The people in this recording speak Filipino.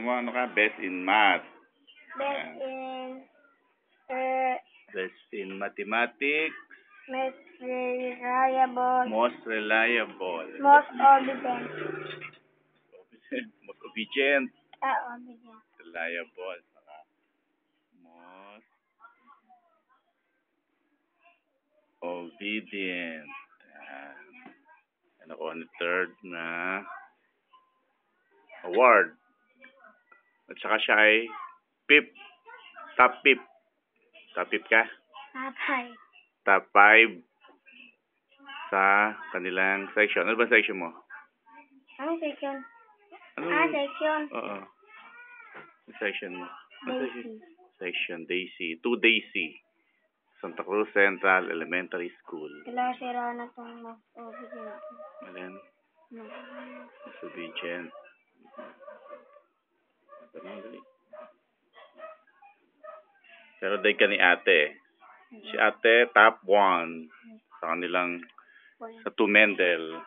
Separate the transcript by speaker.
Speaker 1: mo, ano ka? Best in math.
Speaker 2: Best
Speaker 1: Best in mathematics.
Speaker 2: most reliable.
Speaker 1: Most reliable.
Speaker 2: Most obedient.
Speaker 1: Most obedient.
Speaker 2: Obedient.
Speaker 1: Reliable. Saka most obedient. Ano ko, ano third na award. At saka siya ay PIP. Top PIP. Top PIP ka?
Speaker 2: Tatay.
Speaker 1: Top 5 sa kanilang section. Ano ba section mo?
Speaker 2: Anong section?
Speaker 1: Ano?
Speaker 2: Section.
Speaker 1: Oo. Ano section mo?
Speaker 2: Daisy.
Speaker 1: Section Daisy. 2 Daisy. Santa Cruz Central Elementary School.
Speaker 2: Sira na itong most obedient.
Speaker 1: Alin?
Speaker 2: No.
Speaker 1: Most obedient. Pero day ka ni ate. Si ate top 1 sa kanilang sa 2 Mendel.